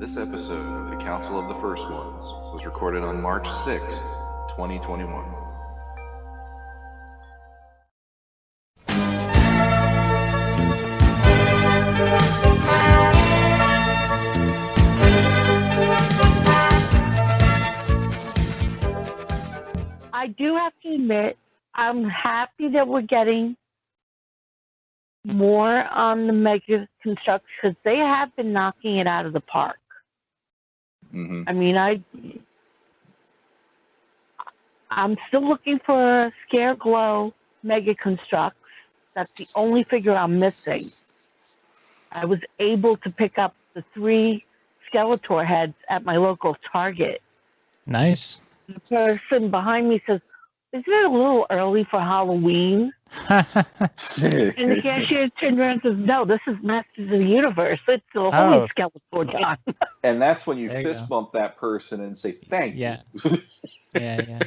This episode of the Council of the First Ones was recorded on March 6th, 2021. I do have to admit, I'm happy that we're getting more on the Mega Construx because they have been knocking it out of the park. Mm-hmm. I mean, I'm still looking for a Scare Glow Mega Construx. That's the only figure I'm missing. I was able to pick up the 3 Skeletor heads at my local Target. Nice. The person behind me says, "Isn't it a little early for Halloween?" And the cashier turned around and says, "No, this is Masters of the Universe. It's the Holy Skeletor time." And that's when you There you fist go. bump that person and say thank Yeah. you. Yeah.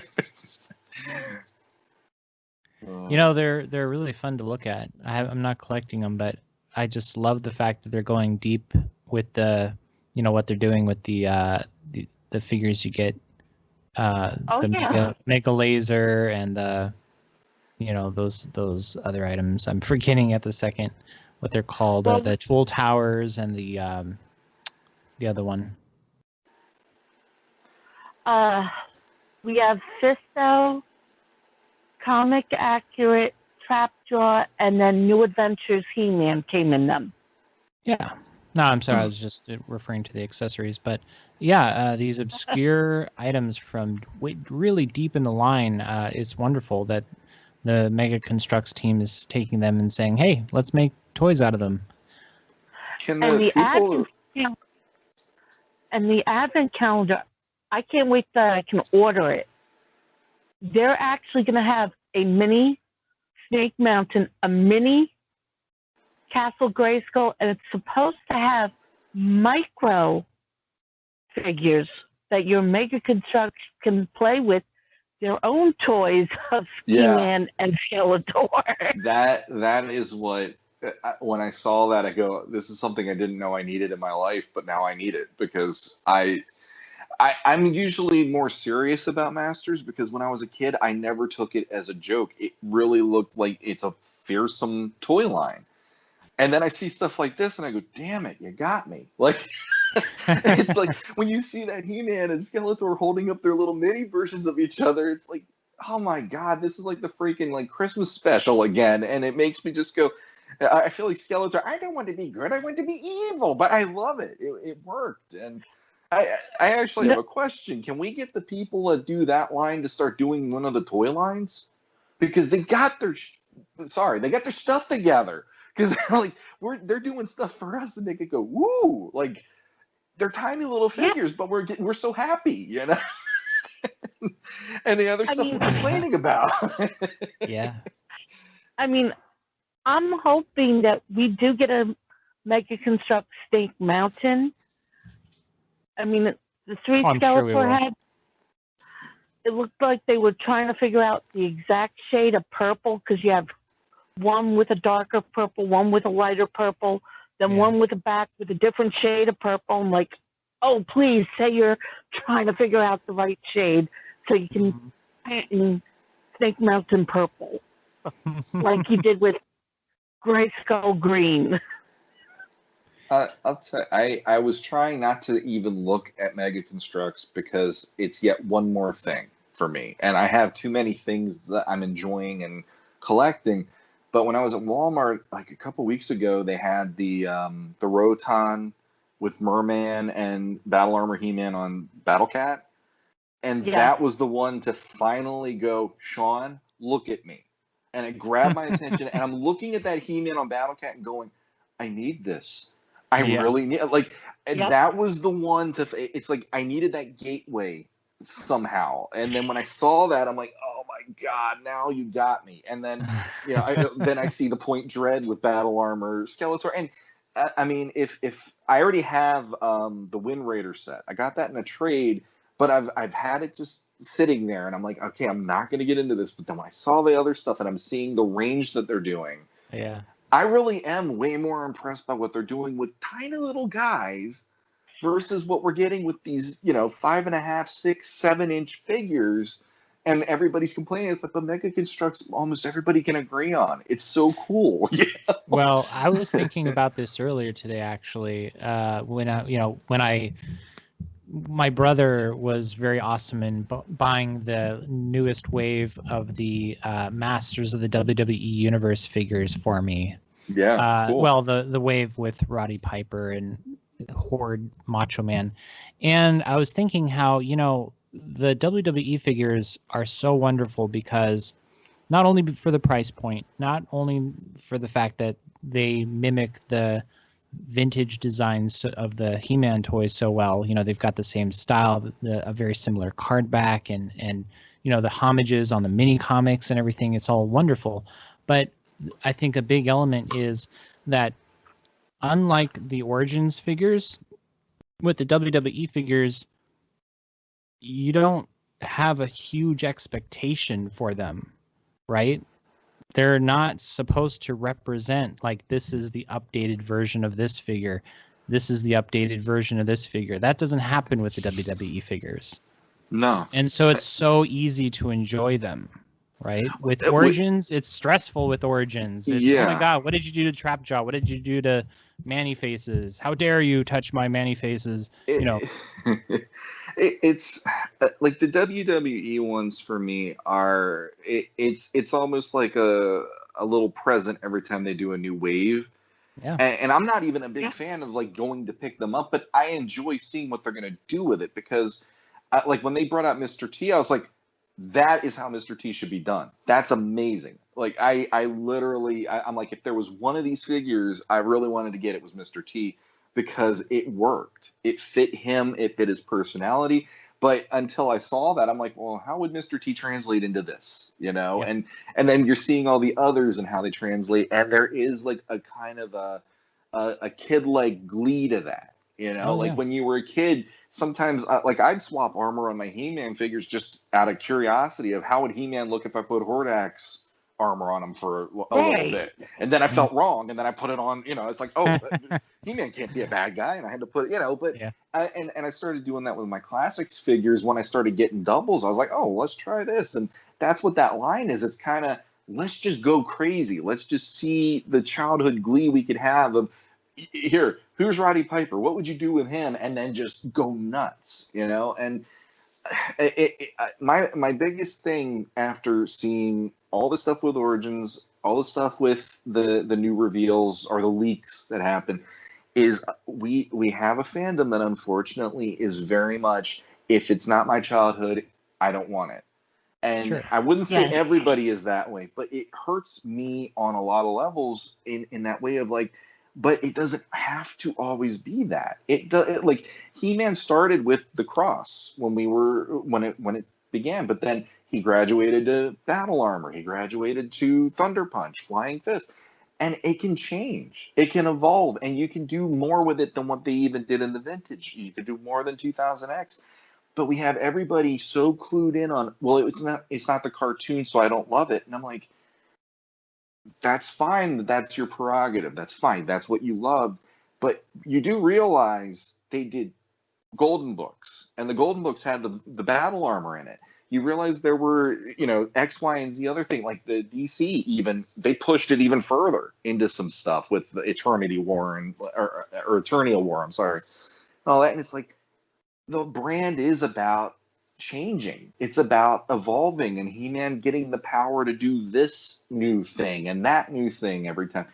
You know, they're really fun to look at. I'm not collecting them, but I just love the fact that they're going deep with the, what they're doing with the figures you get. Mega Laser and those other items. I'm forgetting at the second what they're called. Well, The Tool Towers and the other one. We have Fisto, Comic Accurate, Trapjaw, and then New Adventures He-Man came in them. Yeah. No, I'm sorry. I was just referring to the accessories. But yeah, these obscure items from really deep in the line, it's wonderful that the Mega Construx team is taking them and saying, hey, let's make toys out of them. Can And the people... the advent calendar, I can't wait that I can order it. They're actually going to have a mini Snake Mountain, a mini Castle Grayskull, and it's supposed to have micro figures that your Mega Construx can play with their own toys of He-Man and Skeletor. That is what, when I saw that, I go, this is something I didn't know I needed in my life, but now I need it because I'm usually more serious about Masters because when I was a kid, I never took it as a joke. It really looked like it's a fearsome toy line. And then I see stuff like this and I go, damn it, you got me. Like, it's like when you see that He-Man and Skeletor holding up their little mini versions of each other, it's like, oh my God, this is like the freaking like Christmas special again. And it makes me just go, I feel like Skeletor, I don't want to be good, I want to be evil, but I love it. It worked. And I actually have a question. Can we get the people that do that line to start doing one of the toy lines? Because they got their stuff together. Because like they're doing stuff for us to make it go woo, like they're tiny little figures, but we're so happy, and the other stuff we're complaining about. Yeah. I mean, I'm hoping that we do get a Mega Construx Snake Mountain. I mean, the 3 Skeletor heads. It looked like they were trying to figure out the exact shade of purple because you have one with a darker purple, one with a lighter purple, then one with a back with a different shade of purple. I'm like, oh, please say you're trying to figure out the right shade so you can paint in Snake Mountain purple, like you did with Grayskull green. I'll tell you, I was trying not to even look at Mega Construx because it's yet one more thing for me. And I have too many things that I'm enjoying and collecting. But when I was at Walmart like a couple weeks ago, they had the Roton with Merman and Battle Armor He-Man on Battle Cat. And that was the one to finally go, Shawn, look at me. And it grabbed my attention. And I'm looking at that He-Man on Battle Cat and going, I need this. I really need, like, that was the one it's like I needed that gateway somehow. And then when I saw that, I'm like, oh my God, now you got me. And then, then I see the Point Dread with Battle Armor Skeletor. And I mean, if I already have the Wind Raider set, I got that in a trade, but I've had it just sitting there and I'm like, okay, I'm not going to get into this. But then when I saw the other stuff and I'm seeing the range that they're doing, I really am way more impressed by what they're doing with tiny little guys versus what we're getting with these, 5.5, 6, 7-inch figures. And everybody's complaining. It's like the Mega Construx, almost everybody can agree on. It's so cool. Well, I was thinking about this earlier today, actually, my brother was very awesome in buying the newest wave of the Masters of the WWE Universe figures for me. Yeah, cool. Well, the wave with Roddy Piper and Horde Macho Man. And I was thinking how, the WWE figures are so wonderful because not only for the price point, not only for the fact that they mimic the vintage designs of the He-Man toys so well. They've got the same style, a very similar card back, and the homages on the mini comics and everything. It's all wonderful. But I think a big element is that unlike the Origins figures, with the WWE figures, you don't have a huge expectation for them, right? They're not supposed to represent like this is the updated version of this figure. This is the updated version of this figure. That doesn't happen with the WWE figures. No. And so it's so easy to enjoy them, right? With Origins, it's stressful with Origins. It's, oh my God, what did you do to Trapjaw? What did you do to Manny Faces? How dare you touch my Manny Faces? It's like the WWE ones for me are it's almost like a little present every time they do a new wave. Yeah. And I'm not even a big fan of like going to pick them up, but I enjoy seeing what they're going to do with it because like when they brought out Mr. T, I was like, that is how Mr. T should be done. That's amazing. Like I literally, I'm like, if there was one of these figures I really wanted to get, it was Mr. T because it worked. It fit him. It fit his personality. But until I saw that, I'm like, well, how would Mr. T translate into this? Yeah. And then you're seeing all the others and how they translate, and there is like a kind of a kid-like glee to that. When you were a kid, sometimes like I'd swap armor on my He-Man figures just out of curiosity of how would He-Man look if I put Hordak's armor on him for a little bit, and then I felt wrong, and then I put it on. It's like, oh, He-Man can't be a bad guy, and I had to put it. But and I started doing that with my classics figures when I started getting doubles. I was like, oh, let's try this, and that's what that line is. It's kind of let's just go crazy. Let's just see the childhood glee we could have of here. Who's Roddy Piper? What would you do with him? And then just go nuts, And my biggest thing after seeing all the stuff with Origins, all the stuff with the new reveals or the leaks that happen, is we have a fandom that unfortunately is very much, if it's not my childhood, I don't want it. And sure. I wouldn't say everybody is that way, but it hurts me on a lot of levels in that way of like, but it doesn't have to always be that. Like He-Man started with the cross when it began, but then he graduated to battle armor. He graduated to Thunder Punch, Flying Fist, and it can change. It can evolve, and you can do more with it than what they even did in the vintage. You could do more than 2000X. But we have everybody so clued in on, well, it's not the cartoon, so I don't love it. And I'm like, that's fine. That's your prerogative. That's fine. That's what you loved. But you do realize they did Golden Books, and the Golden Books had the battle armor in it. You realize there were, X, Y, and Z other thing, like the DC even, they pushed it even further into some stuff with the Eternity War or Eternial War, I'm sorry. All that, and it's like, the brand is about changing. It's about evolving, and He-Man getting the power to do this new thing and that new thing every time.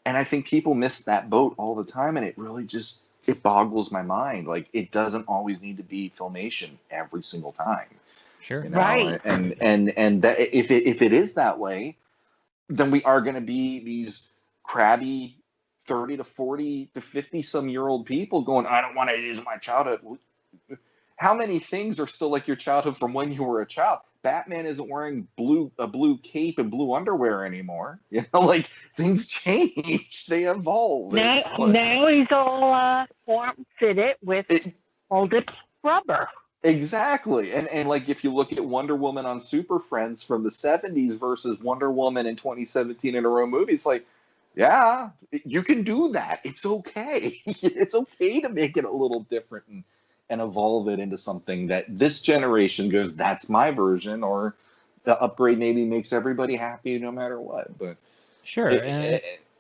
And I think people miss that boat all the time, and it really it boggles my mind. Like, it doesn't always need to be Filmation every single time. Sure. Right. And that if it is that way, then we are going to be these crabby 30 to 40 to 50 some year old people going, I don't want to use my childhood. How many things are still like your childhood from when you were a child? Batman isn't wearing a blue cape and blue underwear anymore. Like things change, they evolve. Now he's all form-fitted with molded rubber. Exactly, and like if you look at Wonder Woman on Super Friends from the 70s versus Wonder Woman in 2017 in a row movie, it's like, Yeah, you can do that. It's okay. It's okay to make it a little different and evolve it into something that this generation goes, that's my version, or the upgrade maybe makes everybody happy no matter what. But Sure.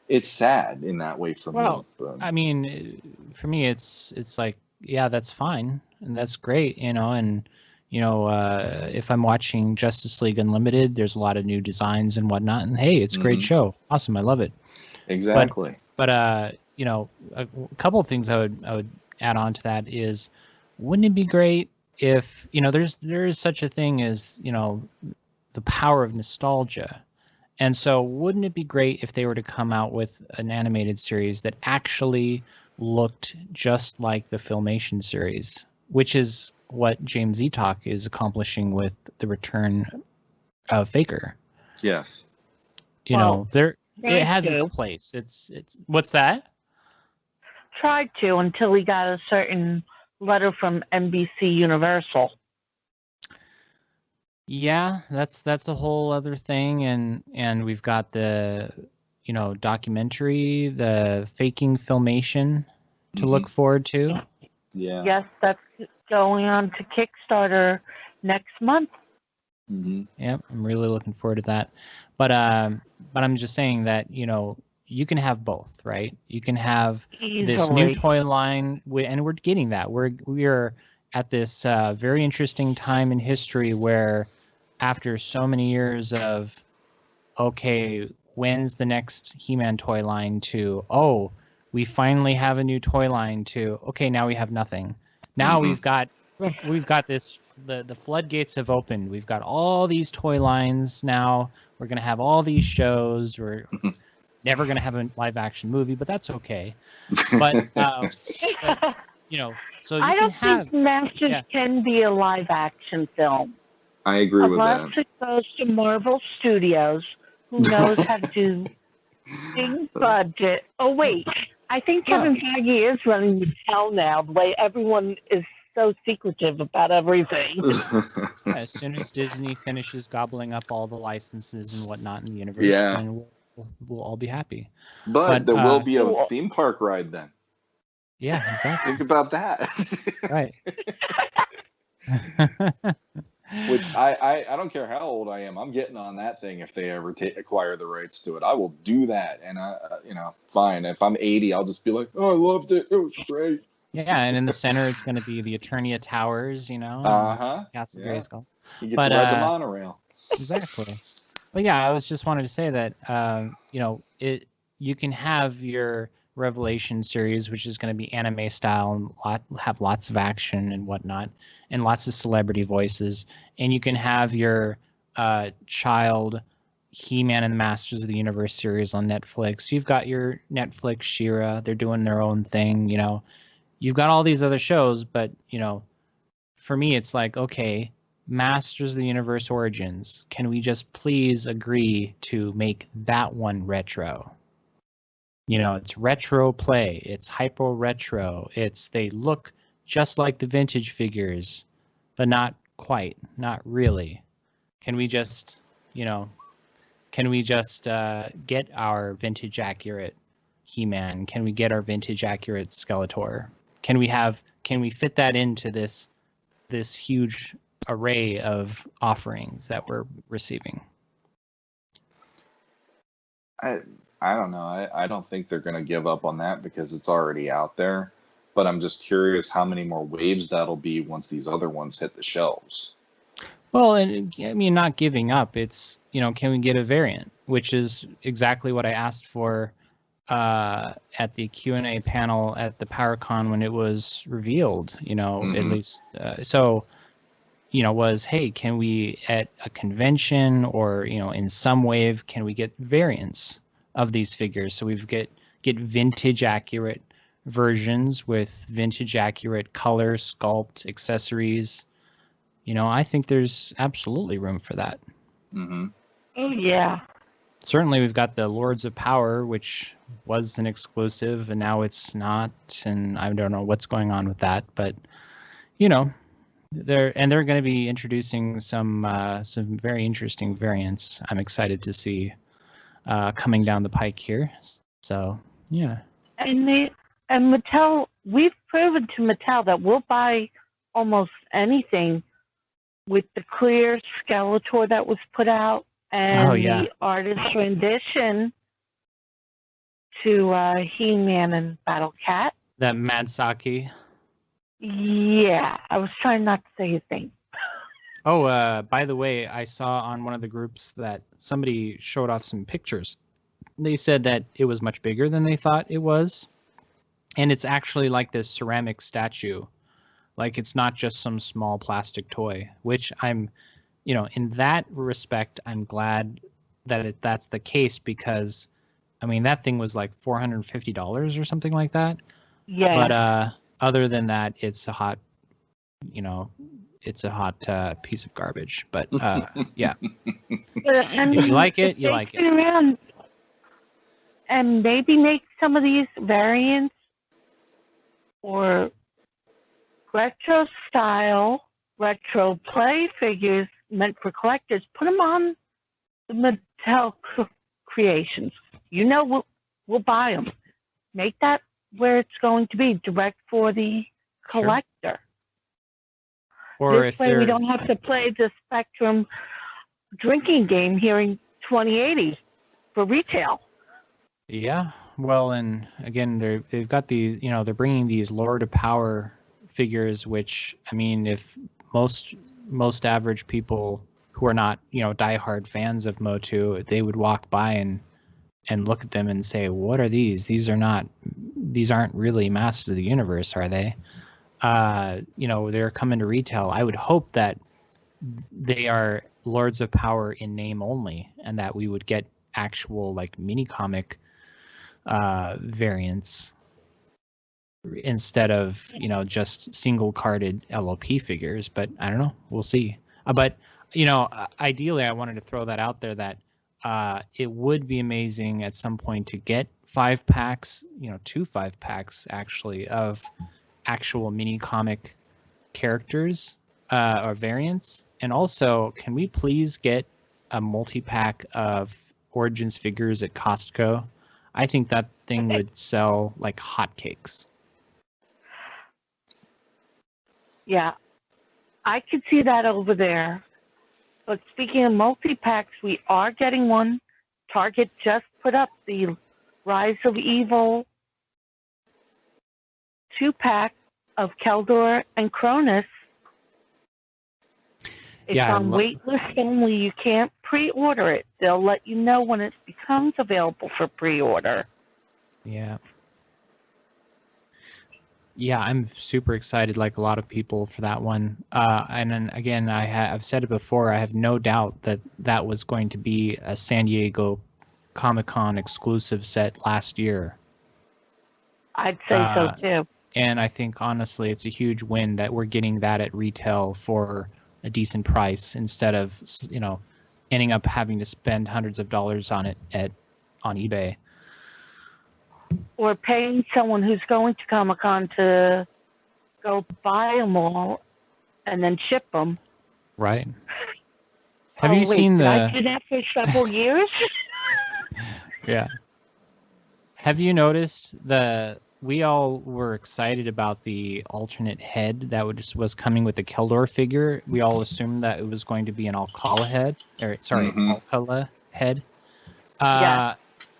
it's sad in that way for me. But. I mean, for me, it's like, yeah, that's fine and that's great, and if I'm watching Justice League Unlimited, there's a lot of new designs and whatnot, and hey, it's a great show, awesome, I love it. Exactly. But a couple of things I would add on to that is, wouldn't it be great if there is such a thing as the power of nostalgia. And so wouldn't it be great if they were to come out with an animated series that actually looked just like the Filmation series, which is what James Eatock is accomplishing with the return of Faker. Yes. It has its place. It's what's that? Tried to until he got a certain letter from NBC Universal. Yeah, that's a whole other thing, and we've got the documentary, the faking Filmation to look forward to. Yeah. Yes, that's going on to Kickstarter next month. Yep, I'm really looking forward to that. But I'm just saying that you can have both, right? You can have this new toy line, and we're getting that. We're at this very interesting time in history where, after so many years of, okay, when's the next He-Man toy line, to, oh, we finally have a new toy line, to, okay, now we have nothing. Now we've got this, the floodgates have opened. We've got all these toy lines now. We're going to have all these shows. We're never going to have a live action movie, but that's okay. But so I don't think Masters can be a live action film. I agree with that. Unless it goes to Marvel Studios, who knows how to do big budget. Oh, wait. I think Kevin Feige is running the town now, the way everyone is so secretive about everything. As soon as Disney finishes gobbling up all the licenses and whatnot in the universe, then we'll all be happy. But there will be a theme park ride then. Yeah, exactly. Think about that. Right. Which I don't care how old I am, I'm getting on that thing if they ever acquire the rights to it. I will do that, and fine. If I'm 80, I'll just be like, oh, I loved it. It was great. Yeah, and in the center, it's going to be the Eternia Towers, Castle Grayskull. You get to ride the monorail. Exactly. But yeah, I was just wanted to say that you can have your Revelation series, which is going to be anime style and have lots of action and whatnot, and lots of celebrity voices, and you can have your child He-Man and the Masters of the Universe series on Netflix. You've got your Netflix She-Ra. They're doing their own thing. You've got all these other shows, but for me, it's like, okay, Masters of the Universe Origins. Can we just please agree to make that one retro? It's retro play. It's hyper retro. They look just like the vintage figures, but not quite, not really. Can we just get our vintage accurate He-Man? Can we get our vintage accurate Skeletor? Can we fit that into this huge array of offerings that we're receiving? I don't know. I don't think they're going to give up on that because it's already out there. But I'm just curious how many more waves that'll be once these other ones hit the shelves. Well, and I mean, not giving up. It's, can we get a variant? Which is exactly what I asked for at the Q&A panel at the PowerCon when it was revealed, at least. Was, hey, can we, at a convention or, in some wave, can we get variants of these figures? So we've get vintage accurate versions with vintage accurate color, sculpt, accessories. I think there's absolutely room for that. Mm-hmm. Oh, yeah. Certainly we've got the Lords of Power, which was an exclusive, and now it's not, and I don't know what's going on with that, but, they're going to be introducing some very interesting variants I'm excited to see coming down the pike here. So yeah. And Mattel, we've proven to Mattel that we'll buy almost anything with the clear Skeletor that was put out and the artist's rendition to He-Man and Battle Cat. That Mad Saki. Yeah, I was trying not to say his name. Oh, by the way, I saw on one of the groups that somebody showed off some pictures. They said that it was much bigger than they thought it was. And it's actually like this ceramic statue. Like, it's not just some small plastic toy, which I'm, in that respect, I'm glad that that's the case because, I mean, that thing was like $450 or something like that. Yeah. But other than that, it's a hot, piece of garbage. But yeah. If you like it, you like it. Around and maybe make some of these variants or retro style, retro play figures meant for collectors. Put them on the Mattel creations. We'll buy them. Make that where it's going to be, direct for the collector. Sure. Or this way we don't have to play the Spectrum drinking game here in 2080 for retail. Yeah. Well, and again, they've got these, they're bringing these Lord of Power figures, which, I mean, if most average people who are not, diehard fans of MOTU, they would walk by and look at them and say, what are these? These aren't really Masters of the Universe, are they? They're coming to retail. I would hope that they are Lords of Power in name only, and that we would get actual like mini comic variants instead of just single carded LLP figures. But I don't know, we'll see. But ideally I wanted to throw that out there that it would be amazing at some point to get 5-packs, 2 5-packs actually of actual mini comic characters or variants. And also, can we please get a multi-pack of Origins figures at Costco? I think that thing would sell like hotcakes. Yeah, I could see that over there. But speaking of multi-packs, we are getting one. Target just put up the Rise of Evil 2-pack of Keldor and Cronus. It's on waitlist only. You can't pre-order it. They'll let you know when it becomes available for pre-order. Yeah. Yeah, I'm super excited, like a lot of people, for that one. And then again, I've said it before. I have no doubt that was going to be a San Diego Comic-Con exclusive set last year. I'd say so too. And I think honestly, it's a huge win that we're getting that at retail for a decent price instead of ending up having to spend hundreds of dollars on it on eBay. Or paying someone who's going to Comic-Con to go buy them all and then ship them. Right. Have you seen did I do that for several years? Yeah. Have you noticed we all were excited about the alternate head that was coming with the Keldor figure. We all assumed that it was going to be an Alcala head. Alcala head. Yeah.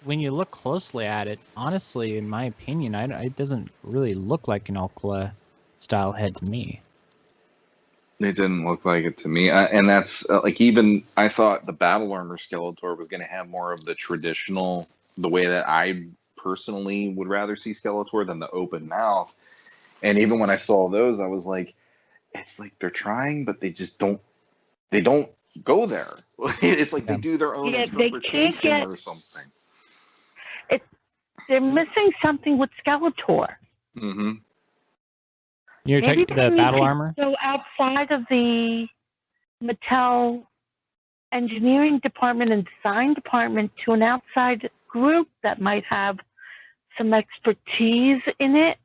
When you look closely at it, honestly, in my opinion, it doesn't really look like an Alcala style head to me. It didn't look like it to me. And that's even I thought the Battle Armor Skeletor was going to have more of the traditional, the way that I personally would rather see Skeletor than the open mouth. And even when I saw those, I was like, it's like they're trying, but they just don't go there. It's like they do their own interpretation or something. They're missing something with Skeletor. Mm-hmm. You're talking the battle armor? So outside of the Mattel engineering department and design department to an outside group that might have some expertise in it.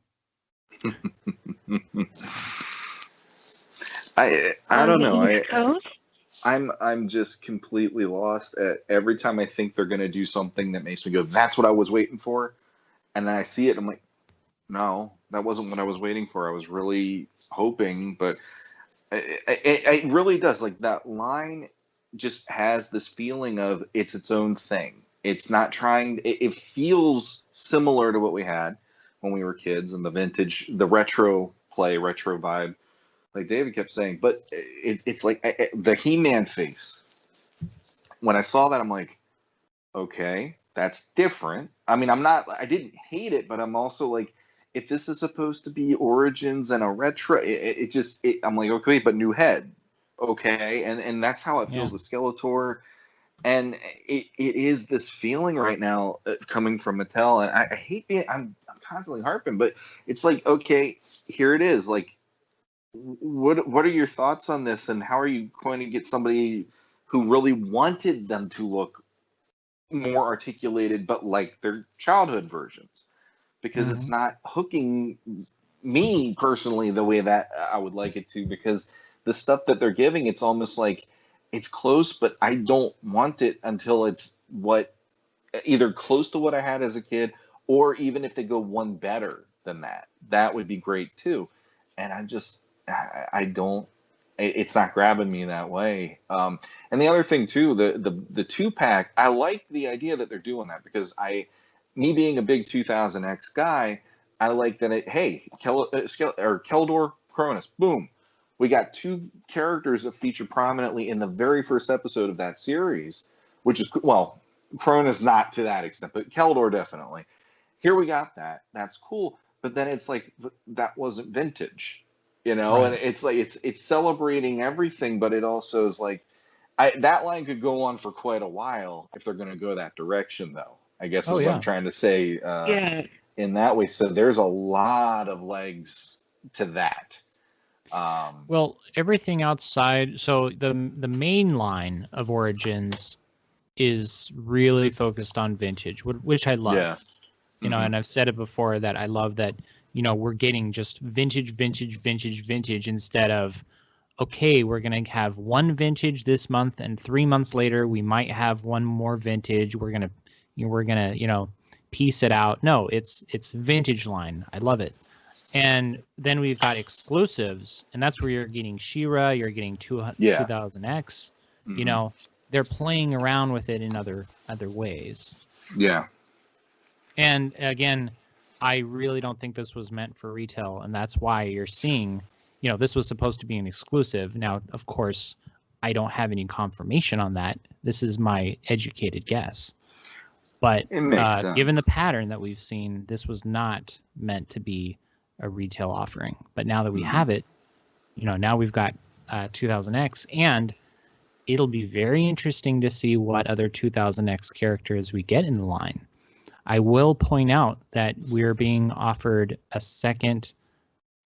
I don't know. I'm just completely lost. Every time I think they're going to do something that makes me go, "That's what I was waiting for," and then I see it, I'm like, "No, that wasn't what I was waiting for. I was really hoping," but it really does. Like that line just has this feeling of it's its own thing. It's not trying. It feels similar to what we had when we were kids and the vintage, the retro play, retro vibe, like David kept saying. But it's like the He-Man face. When I saw that, I'm like, okay, that's different. I mean, I didn't hate it, but I'm also like, if this is supposed to be Origins and a retro, I'm like, okay, but new head, okay, and that's how it feels with Skeletor, and it is this feeling right now coming from Mattel, and I hate being, I'm constantly harping, but it's like, okay, here it is, like, what are your thoughts on this, and how are you going to get somebody who really wanted them to look more articulated, but like their childhood versions, because it's not hooking me personally the way that I would like it to, because the stuff that they're giving, it's almost like it's close, but I don't want it until it's what either close to what I had as a kid, or even if they go one better than that, that would be great too. And I don't, it's not grabbing me that way. And the other thing too, the 2-pack, I like the idea that they're doing that, because me being a big 2000X guy, I like that Keldor, Cronus, boom. We got two characters that feature prominently in the very first episode of that series, which is, well, Cronus not to that extent, but Keldor definitely. Here we got that. That's cool. But then it's like, that wasn't vintage, right. And it's like it's celebrating everything, but it also is like, that line could go on for quite a while if they're going to go that direction, though. I guess is what I'm trying to say in that way. So there's a lot of legs to that. Well, everything outside, so the main line of Origins is really focused on vintage, which I love. Yeah. You know, and I've said it before that I love that, we're getting just vintage instead of, okay, we're going to have one vintage this month, and 3 months later we might have one more vintage. We're going to piece it out. No, it's vintage line. I love it. And then we've got exclusives, and that's where you're getting She-Ra, you're getting 2000X. They're playing around with it in other ways. Yeah. And again, I really don't think this was meant for retail, and that's why you're seeing, this was supposed to be an exclusive. Now, of course, I don't have any confirmation on that. This is my educated guess. But given the pattern that we've seen, this was not meant to be a retail offering. But now that we have it, now we've got 2000X, and it'll be very interesting to see what other 2000X characters we get in the line. I will point out that we're being offered a second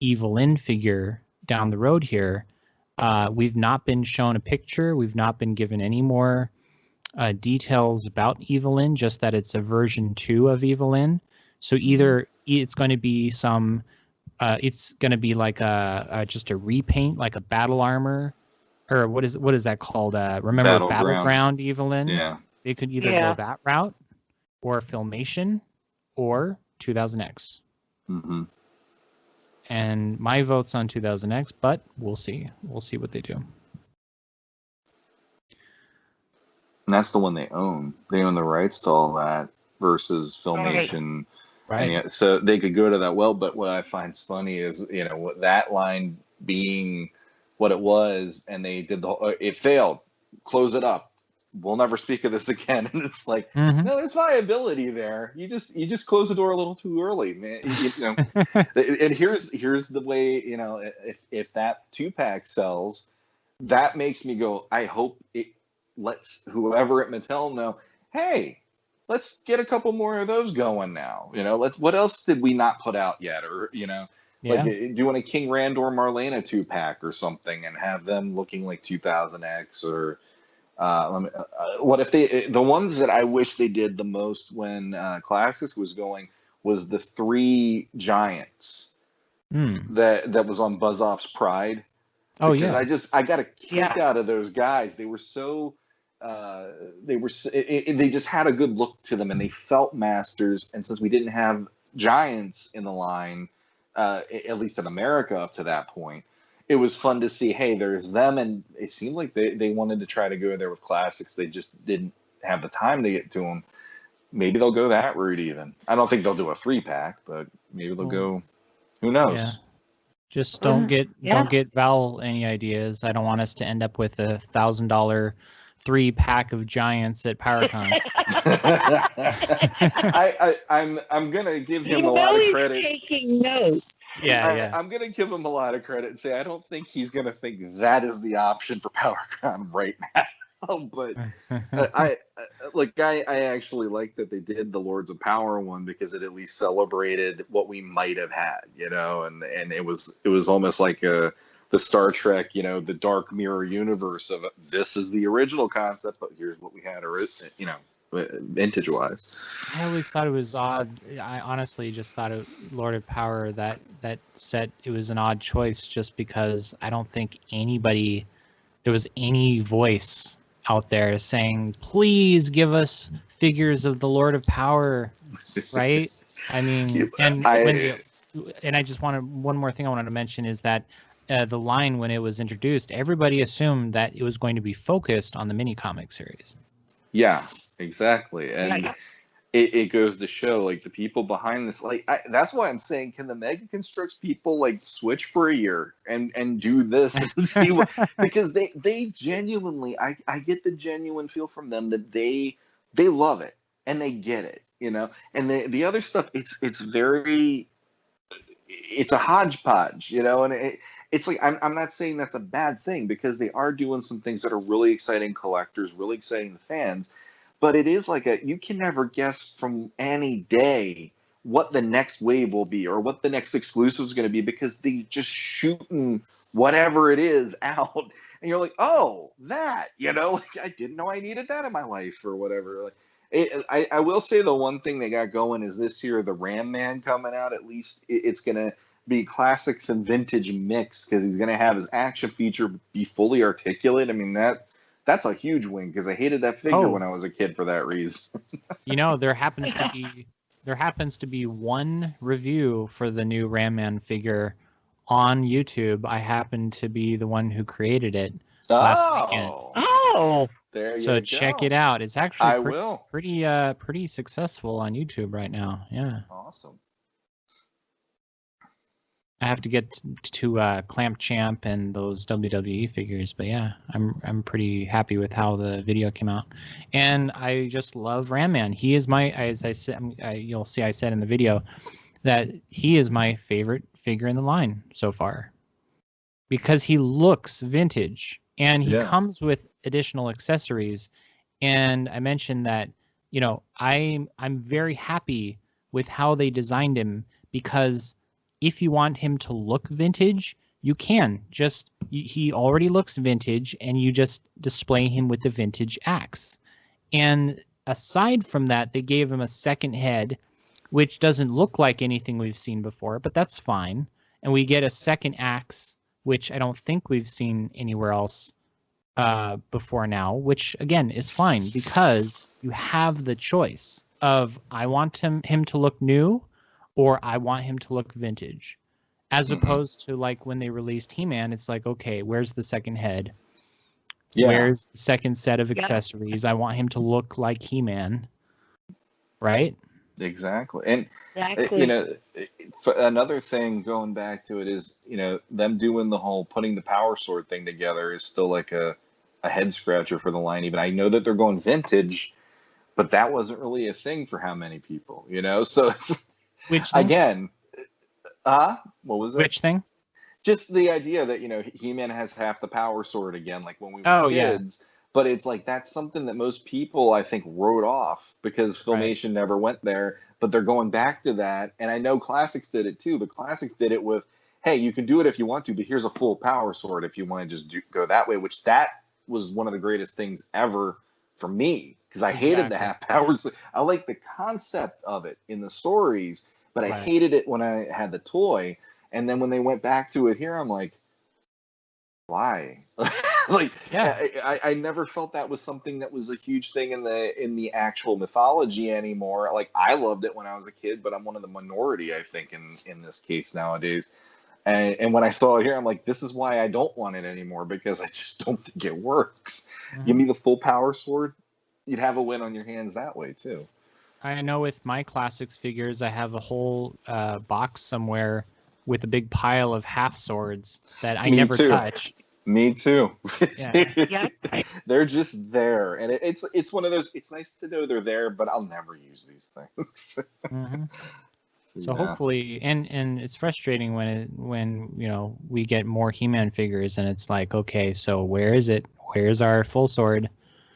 Evelyn figure down the road here. We've not been shown a picture. We've not been given any more details about Evelyn, just that it's a version 2 of Evelyn. So either it's going to be it's going to be like just a repaint, like a battle armor, or what is that called? Remember Battleground Evelyn? Yeah. They could either go that route, or Filmation, or 2000X. Mm-hmm. And my vote's on 2000X, but we'll see. We'll see what they do. And that's the one they own. They own the rights to all that versus Filmation. Right. And so they could go to that well, but what I find funny is, that line being what it was, and they did it failed. Close it up. We'll never speak of this again. And it's like, no, there's viability there. You just close the door a little too early, man. And here's the way, if that 2-pack sells, that makes me go, I hope it lets whoever at Mattel know, hey, let's get a couple more of those going now. What else did we not put out yet? Or, like doing a King Randor Marlena 2-pack or something, and have them looking like 2000X, or what if the ones that I wish they did the most when Classics was going was the 3 giants that was on Buzz Off's Pride. Because I got a kick out of those guys. They were so they just had a good look to them, and they felt masters. And since we didn't have giants in the line, at least in America up to that point, it was fun to see, hey, there's them, and it seemed like they wanted to try to go there with classics. They just didn't have the time to get to them. Maybe they'll go that route even. I don't think they'll do a 3-pack, but maybe they'll go. Who knows? Yeah. Just don't get Val any ideas. I don't want us to end up with a $1,000 3-pack of giants at PowerCon. I'm gonna give him a lot of credit. Taking notes. I'm gonna give him a lot of credit and say I don't think he's gonna think that is the option for PowerCon right now. But I actually like that they did the Lords of Power one, because it at least celebrated what we might have had, and it was almost like the Star Trek, the dark mirror universe of this is the original concept, but here's what we had, vintage wise. I always thought it was odd. I honestly just thought Lord of Power, that set, it was an odd choice, just because I don't think there was any voice out there saying, please give us figures of the Lord of Power, right? I mean, and I just wanted, one more thing I wanted to mention is that the line, when it was introduced, everybody assumed that it was going to be focused on the mini comic series. Yeah, exactly. And it goes to show, like, the people behind this, like, that's why I'm saying, can the Mega Construx people, like, switch for a year and do this and see what, because they genuinely, I get the genuine feel from them that they love it and they get it, and the other stuff, it's very, it's a hodgepodge, and it's like, I'm not saying that's a bad thing, because they are doing some things that are really exciting collectors, really exciting fans. But it is like you can never guess from any day what the next wave will be or what the next exclusive is going to be, because they just shooting whatever it is out. And you're like, oh, that, like, I didn't know I needed that in my life or whatever. Like, I will say the one thing they got going is this year, the Ram Man coming out, at least it's going to be classics and vintage mix, because he's going to have his action feature be fully articulate. I mean, that's a huge win, because I hated that figure when I was a kid for that reason. There happens to be one review for the new Ram Man figure on YouTube. I happen to be the one who created it last weekend. Oh, there you go. So check it out. It's actually pretty successful on YouTube right now. Yeah. Awesome. I have to get to Clamp Champ and those WWE figures, but yeah, I'm pretty happy with how the video came out, and I just love Ram Man. He is as I said, you'll see, I said in the video that he is my favorite figure in the line so far, because he looks vintage and he comes with additional accessories. And I mentioned that I'm very happy with how they designed him, because if you want him to look vintage, you can. He already looks vintage, and you just display him with the vintage axe. And aside from that, they gave him a second head, which doesn't look like anything we've seen before, but that's fine. And we get a second axe, which I don't think we've seen anywhere else before now, which again is fine, because you have the choice of, I want him to look new, or I want him to look vintage. As opposed to, like, when they released He-Man, it's like, okay, where's the second head? Yeah. Where's the second set of accessories? I want him to look like He-Man. Right? Exactly. And, another thing going back to it is, them doing the whole putting the Power Sword thing together is still like a head scratcher for the line. Even I know that they're going vintage, but that wasn't really a thing for how many people, So which thing? Again, what was it? Which thing? Just the idea that, He-Man has half the Power Sword again, like when we were kids. Yeah. But it's like, that's something that most people, I think, wrote off because Filmation never went there. But they're going back to that. And I know Classics did it too, but Classics did it with, hey, you can do it if you want to, but here's a full Power Sword if you want to just go that way, which that was one of the greatest things ever for me, because I hated the half Power Sword. I like the concept of it in the stories, but I hated it when I had the toy. And then when they went back to it here, I'm like, why? Like, Yeah. I never felt that was something that was a huge thing in the actual mythology anymore. Like, I loved it when I was a kid, but I'm one of the minority, I think, in this case nowadays. And when I saw it here, I'm like, this is why I don't want it anymore, because I just don't think it works. Give me the full power sword, you'd have a win on your hands that way too. I know with my classics figures, I have a whole box somewhere with a big pile of half swords that I never touch. Me too. Yeah. They're just there, and it's one of those. It's nice to know they're there, but I'll never use these things. So hopefully, and it's frustrating when we get more He-Man figures, and it's like, okay, so where is it? Where's our full sword?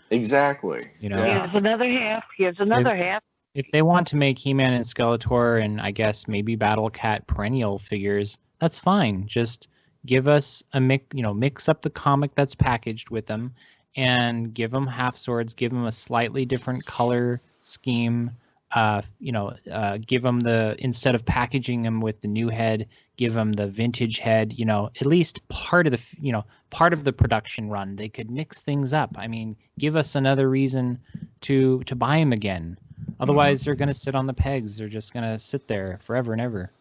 Exactly. Here's another half. Here's another half. If they want to make He-Man and Skeletor and I guess maybe Battle Cat perennial figures, that's fine. Just give us a mix up the comic that's packaged with them, and give them half swords. Give them a slightly different color scheme. Give them instead of packaging them with the new head, give them the vintage head. At least part of the production run. They could mix things up. I mean, give us another reason to buy them again. Otherwise, they're going to sit on the pegs. They're just going to sit there forever and ever.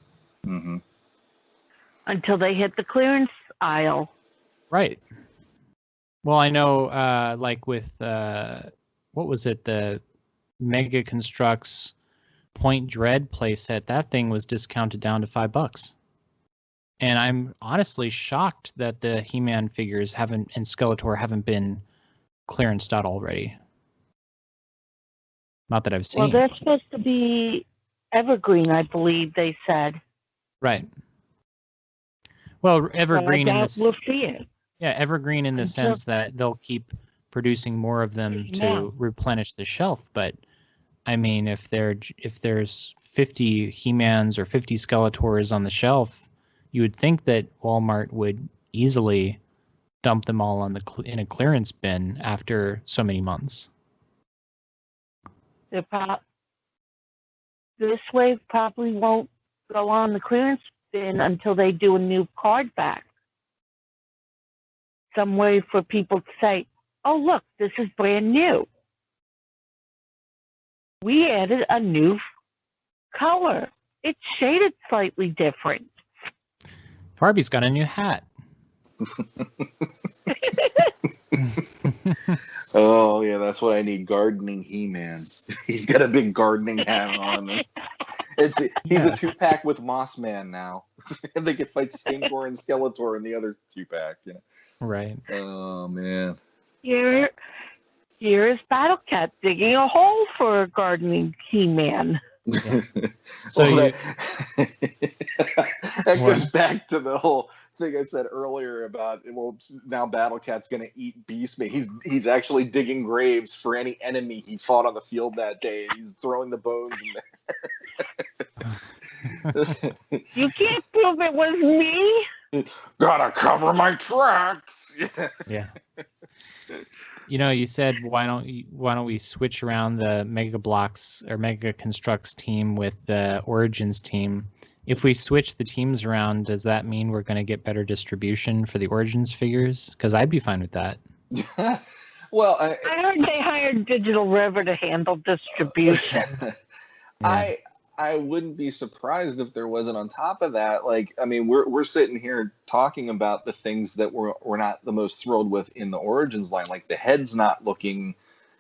Until they hit the clearance aisle. Right. Well, I know, like with, what was it? The Mega Construx Point Dread playset, that thing was discounted down to $5. And I'm honestly shocked that the He-Man figures and Skeletor haven't been clearanced out already. Not that I've seen. Well, they're supposed to be evergreen, I believe they said. Right. Well, evergreen. We'll see it. Yeah, evergreen in the sense that they'll keep producing more of them to replenish the shelf. But I mean, if there's 50 He-Mans or 50 Skeletors on the shelf, you would think that Walmart would easily dump them all in a clearance bin after so many months. This wave probably won't go on the clearance bin until they do a new card back. Some way for people to say, oh, look, this is brand new. We added a new color. It's shaded slightly different. Barbie's got a new hat. Oh yeah, that's what I need. Gardening He-Man. He's got a big gardening hat on. He's a 2-pack with Moss Man now. And they can fight Skvarna and Skeletor in the other 2-pack. Right. Oh man. Here is Battle Cat digging a hole for gardening He-Man. Yeah. That goes back to the whole thing I said earlier about, well, now Battle Cat's going to eat Beastman. He's actually digging graves for any enemy he fought on the field that day. He's throwing the bones in there. You can't prove it was me. Gotta cover my tracks. Yeah. You said why don't we switch around the Mega Blocks or Mega Construx team with the Origins team? If we switch the teams around, does that mean we're going to get better distribution for the Origins figures? Because I'd be fine with that. Well, I heard they hired Digital River to handle distribution. Yeah. I wouldn't be surprised if there wasn't on top of that. Like, I mean, we're sitting here talking about the things that we're not the most thrilled with in the Origins line. Like the head's not looking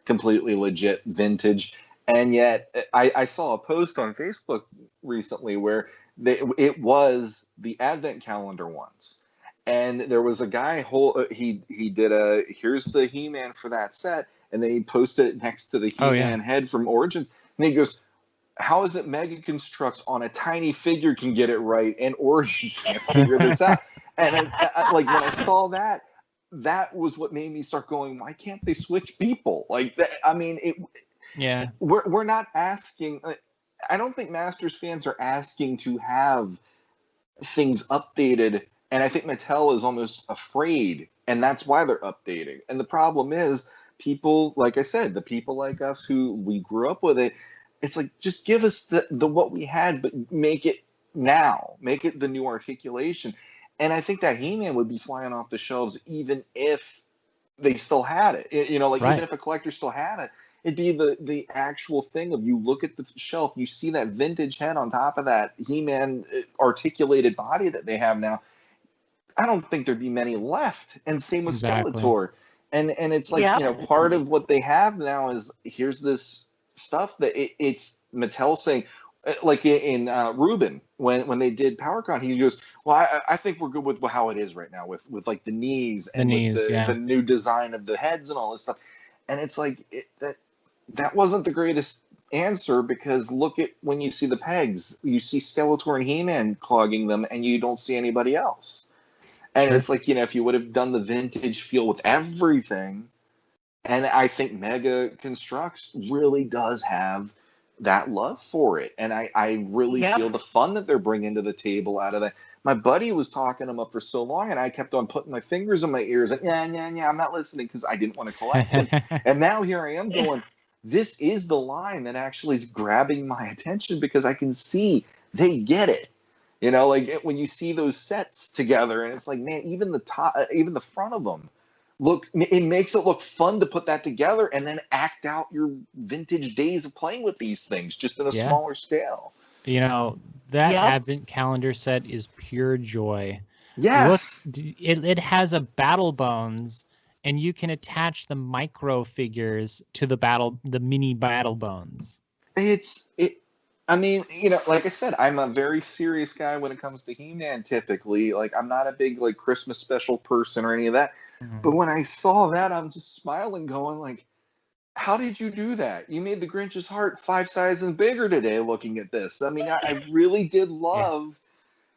completely legit vintage. And yet I saw a post on Facebook recently where it was the Advent calendar ones. And there was a guy, he did here's the He-Man for that set. And then he posted it next to the He-Man head from Origins. And he goes, how is it Mega Construx on a tiny figure can get it right and Origins can't figure this out? And like when I saw that was what made me start going, why can't they switch people? Like that, I mean, we're not asking. I don't think Masters fans are asking to have things updated, and I think Mattel is almost afraid, and that's why they're updating. And the problem is, people, like I said, the people like us who we grew up with it. It's like, just give us the what we had, but make it now. Make it the new articulation. And I think that He-Man would be flying off the shelves even if they still had it. You know, like even if a collector still had it, it'd be the actual thing of you look at the shelf, you see that vintage head on top of that He-Man articulated body that they have now. I don't think there'd be many left. And same with Skeletor. And it's like, you know, part of what they have now is here's this stuff that it's Mattel saying, like in Ruben, when they did PowerCon, he goes, well, I think we're good with how it is right now with like the knees and the new design of the heads and all this stuff. And it's like that wasn't the greatest answer, because look at when you see the pegs, you see Skeletor and He-Man clogging them and you don't see anybody else. And it's like, you know, if you would have done the vintage feel with everything, and I think Mega Construx really does have that love for it. And I really feel the fun that they're bringing to the table out of that. My buddy was talking them up for so long, and I kept on putting my fingers in my ears, like, yeah, I'm not listening, because I didn't want to collect them. And now here I am going, this is the line that actually is grabbing my attention, because I can see they get it. You know, like when you see those sets together, and it's like, man, even the top, even the front of them, it makes it look fun to put that together and then act out your vintage days of playing with these things, just in a smaller scale. You know, that Advent calendar set is pure joy. Yes. Look, it has a Battle Bones, and you can attach the micro figures to the mini Battle Bones. I mean, you know, like I said, I'm a very serious guy when it comes to He-Man typically. Like, I'm not a big, like, Christmas special person or any of that. Mm-hmm. But when I saw that, I'm just smiling, going, like, how did you do that? You made the Grinch's heart 5 sizes bigger today looking at this. I mean, I really did love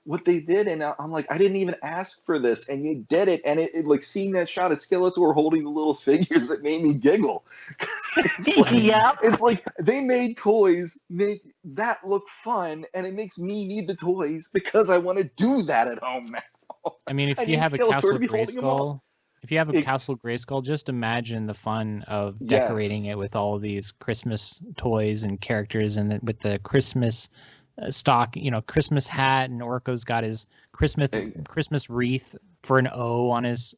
what they did, and I'm like, I didn't even ask for this, and you did it. And it like, seeing that shot of Skeletor holding the little figures, it made me giggle. It's like they made toys make that look fun, and it makes me need the toys because I want to do that at home now. I mean, if you have a Castle Grayskull, Castle Grayskull, just imagine the fun of decorating it with all of these Christmas toys and characters, and with the Christmas stock, you know, Christmas hat, and Orko's got his Christmas wreath for an O on his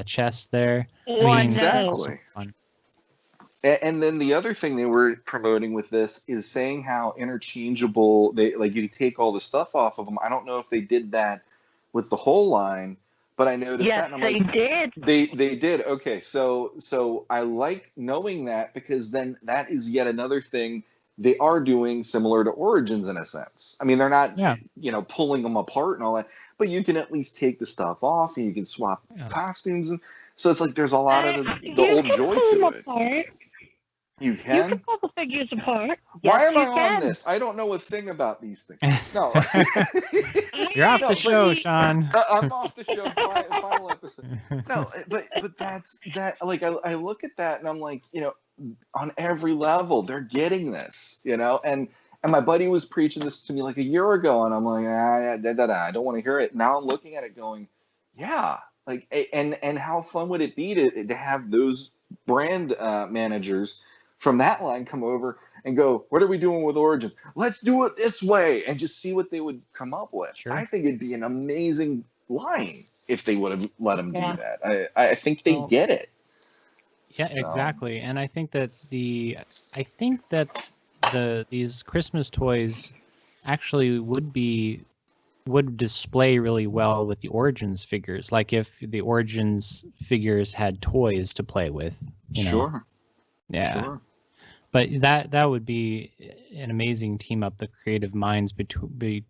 chest there. Exactly. And then the other thing they were promoting with this is saying how interchangeable you take all the stuff off of them. I don't know if they did that with the whole line, but I noticed that. And I'm did. They did. Okay, so I like knowing that, because then that is yet another thing they are doing similar to Origins in a sense. I mean, they're not, you know, pulling them apart and all that, but you can at least take the stuff off and you can swap costumes. And so it's like there's a lot of the old joy to it. Apart. You can? You can pull the figures apart. Why am I on this? I don't know a thing about these things. No. You're off the show, Shawn. I'm off the show. Final episode. No, but that's that. Like, I look at that and I'm like, you know, on every level, they're getting this, you know? And my buddy was preaching this to me like a year ago, and I'm like, I don't want to hear it. Now I'm looking at it going, yeah. Like, and how fun would it be to have those brand managers from that line come over and go, what are we doing with Origins? Let's do it this way, and just see what they would come up with. Sure. I think it'd be an amazing line if they would have let them do that. I think they get it. Yeah, exactly. And I think that these Christmas toys actually would display really well with the Origins figures. Like if the Origins figures had toys to play with. You know? Sure. Yeah. Sure. But that would be an amazing team up. The creative minds the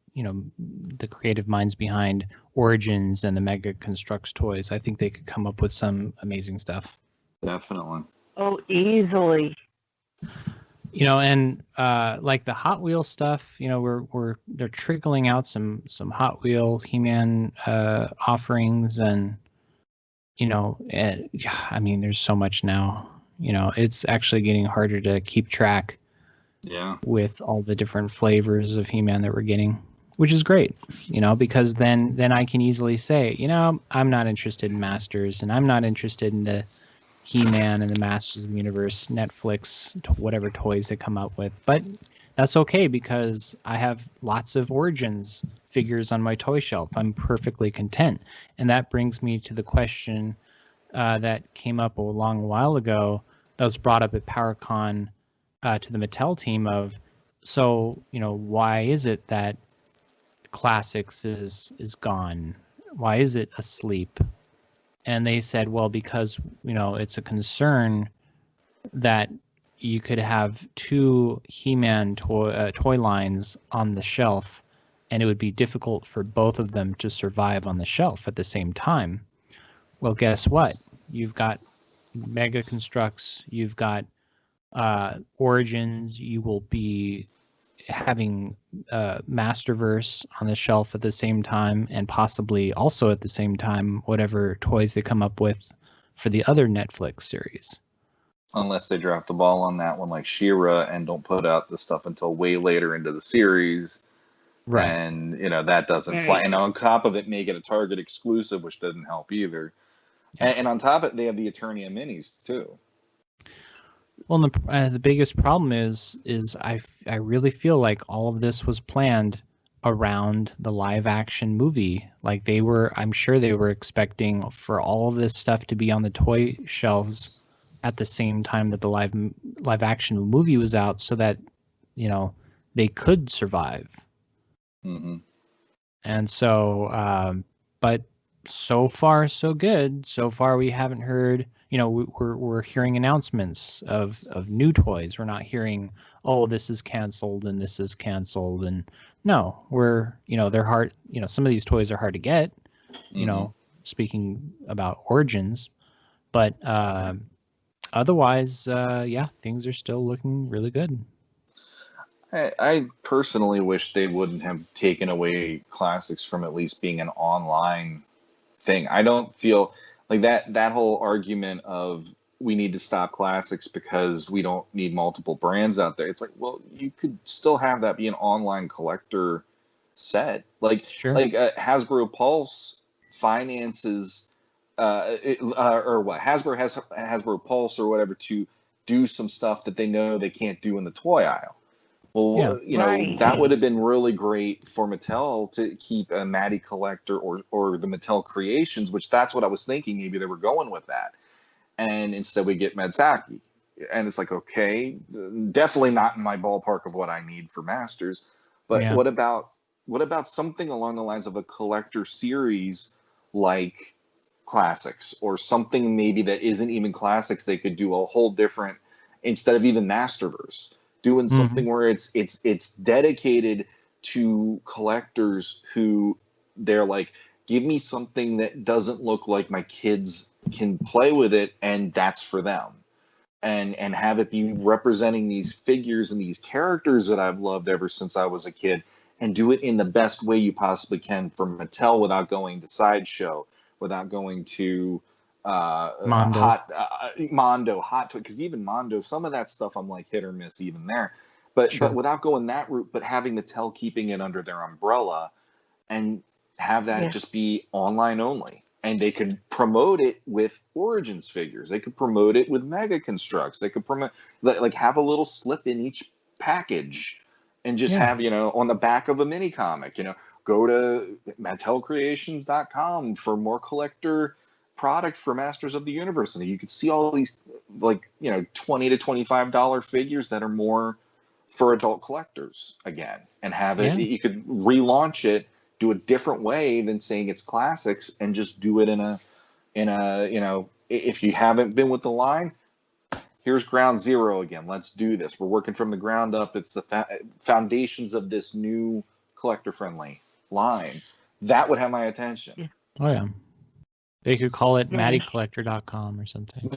creative minds behind Origins and the Mega Construx toys. I think they could come up with some amazing stuff. Definitely. Oh, easily. You know, and like the Hot Wheel stuff, you know, they're trickling out some Hot Wheel He-Man offerings, and you know, I mean, there's so much now. You know, it's actually getting harder to keep track. Yeah. With all the different flavors of He-Man that we're getting, which is great. You know, because then I can easily say, you know, I'm not interested in Masters, and I'm not interested in the He-Man and the Masters of the Universe Netflix whatever toys they come up with. But that's okay because I have lots of Origins figures on my toy shelf. I'm perfectly content. And that brings me to the question that came up a long while ago that was brought up at PowerCon to the Mattel team of, so, why is it that Classics is gone? Why is it asleep? And they said, well, because, it's a concern that you could have two He-Man toy lines on the shelf, and it would be difficult for both of them to survive on the shelf at the same time. Well, guess what? You've got Mega Construx, you've got Origins, you will be having Masterverse on the shelf at the same time, and possibly also at the same time whatever toys they come up with for the other Netflix series. Unless they drop the ball on that one like She-Ra and don't put out the stuff until way later into the series. Right. And, that doesn't fly. And on top of it, make it a Target exclusive, which doesn't help either. Yeah. And on top of it, they have the Eternia minis, too. Well, the biggest problem is I really feel like all of this was planned around the live action movie. Like I'm sure they were expecting for all of this stuff to be on the toy shelves at the same time that the live action movie was out, so that they could survive. Mm-hmm. And so, but so far so good. So far we haven't heard. We're hearing announcements of new toys. We're not hearing, oh, this is canceled and this is canceled. And no, they're hard. Some of these toys are hard to get. Mm-hmm. Speaking about Origins, but otherwise, things are still looking really good. I personally wish they wouldn't have taken away Classics from at least being an online thing. I don't feel like that whole argument of we need to stop Classics because we don't need multiple brands out there. It's like, well, you could still have that be an online collector set. Like, sure. Like Hasbro Pulse finances, or what? Hasbro has Hasbro Pulse or whatever to do some stuff that they know they can't do in the toy aisle. Well, right. That would have been really great for Mattel to keep a Matty Collector or the Mattel Creations, which that's what I was thinking. Maybe they were going with that. And instead we get Medsaki. And it's like, okay, definitely not in my ballpark of what I need for Masters. But what about something along the lines of a collector series like Classics, or something maybe that isn't even Classics? They could do a whole different, instead of even Masterverse, doing something where it's dedicated to collectors who they're like, give me something that doesn't look like my kids can play with it, and that's for them. And have it be representing these figures and these characters that I've loved ever since I was a kid, and do it in the best way you possibly can for Mattel without going to Sideshow, without going to Mondo, Hot Toy, because even Mondo, some of that stuff I'm like hit or miss even there. But without going that route, but having Mattel keeping it under their umbrella and have that just be online only. And they could promote it with Origins figures. They could promote it with Mega Construx. They could promote, like, have a little slip in each package, and just have, on the back of a mini comic, go to MattelCreations.com for more collector product for Masters of the Universe, and you could see all these $20 to $25 figures that are more for adult collectors again, and have it. You could relaunch it, do a different way than saying it's Classics, and just do it in a if you haven't been with the line, here's ground zero again. Let's do this. We're working from the ground up. It's the foundations of this new collector friendly line. That would have my attention. Oh yeah. They could call it MattyCollector.com or something.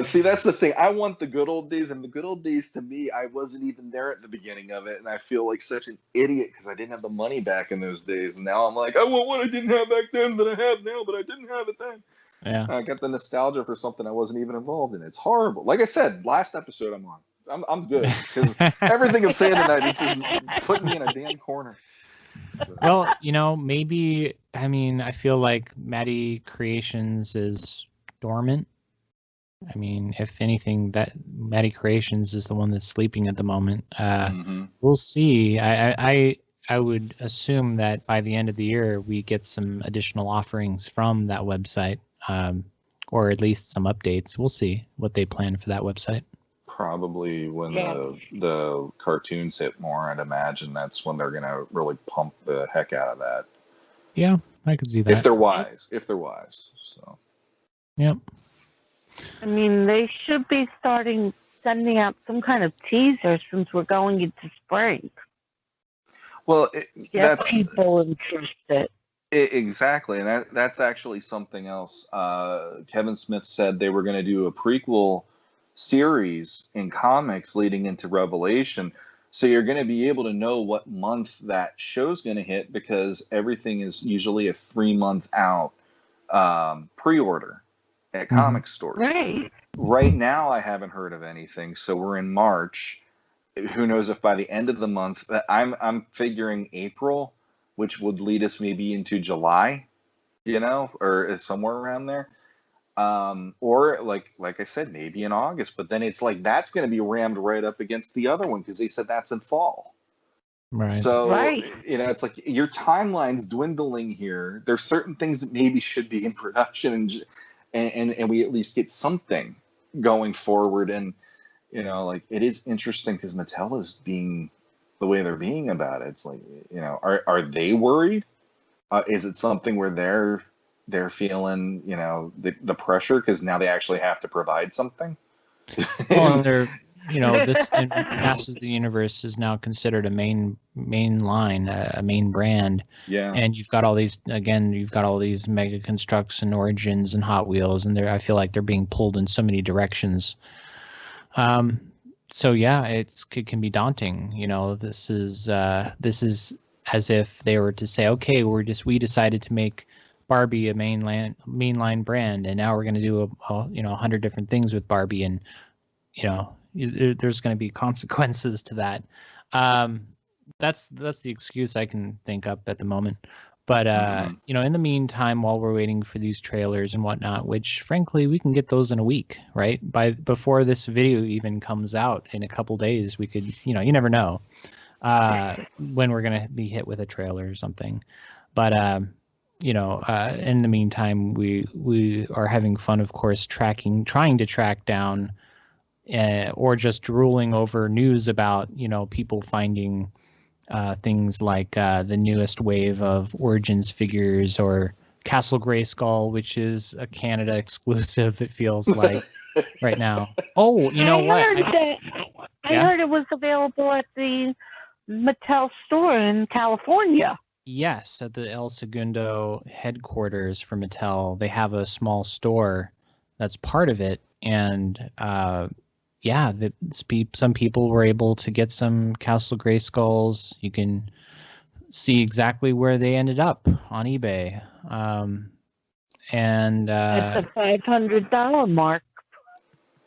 See, that's the thing. I want the good old days, and the good old days to me, I wasn't even there at the beginning of it, and I feel like such an idiot because I didn't have the money back in those days. And now I'm like, I want what I didn't have back then that I have now, but I didn't have it then. Yeah, I got the nostalgia for something I wasn't even involved in. It's horrible. Like I said, last episode I'm on. I'm good because everything I'm saying tonight is just putting me in a damn corner. Well, maybe, I feel like Matty Creations is dormant. I mean, if anything, that Matty Creations is the one that's sleeping at the moment. We'll see. I would assume that by the end of the year we get some additional offerings from that website, or at least some updates. We'll see what they plan for that website. Probably when the cartoons hit more, I'd imagine that's when they're gonna really pump the heck out of that. Yeah, I could see that. If they're wise. So. Yep. I mean, they should be sending out some kind of teaser since we're going into spring. Well, get people interested. Exactly, and that's actually something else. Kevin Smith said they were going to do a prequel series in comics leading into Revelation, so you're going to be able to know what month that show's going to hit, because everything is usually a 3-month out pre-order at comic stores. Right now, I haven't heard of anything, so we're in March. Who knows if by the end of the month, I'm figuring April, which would lead us maybe into July, or somewhere around there. Or like I said, maybe in August, but then it's like that's going to be rammed right up against the other one because they said that's in fall. Right. So, it's like your timeline's dwindling here. There's certain things that maybe should be in production and we at least get something going forward. And, it is interesting because Mattel is being the way they're being about it. It's like, are they worried? Is it something where they're feeling, the pressure because now they actually have to provide something? Well, they're, this Masters of the Universe is now considered a main line, a main brand. Yeah. And you've got all these Mega Construx and Origins and Hot Wheels, and I feel like they're being pulled in so many directions. So yeah, it can be daunting. This is as if they were to say, okay, we decided to make Barbie a mainline brand, and now we're going to do 100 different things with Barbie, and there's going to be consequences to that. That's the excuse I can think up at the moment. But in the meantime, while we're waiting for these trailers and whatnot, which frankly we can get those in a week, right? Before this video even comes out in a couple days, we could, you never know when we're gonna be hit with a trailer or something. But in the meantime, we are having fun, of course, trying to track down, or just drooling over news about people finding things like the newest wave of Origins figures, or Castle Grayskull, which is a Canada exclusive, it feels like, right now. Oh, you know what? I heard it was available at the Mattel store in California. Yes, at the El Segundo headquarters for Mattel. They have a small store that's part of it, and some people were able to get some Castle Grayskulls. You can see exactly where they ended up on eBay. And at the $500 mark.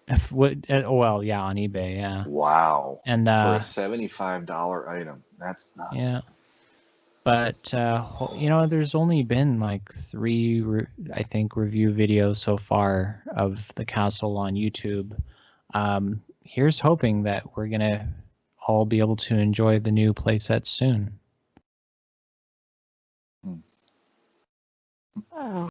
on eBay, yeah. Wow. And for a $75 item, that's nuts. Yeah. But there's only been like 3, I think, review videos so far of the castle on YouTube. Here's hoping that we're gonna all be able to enjoy the new playset soon. Oh.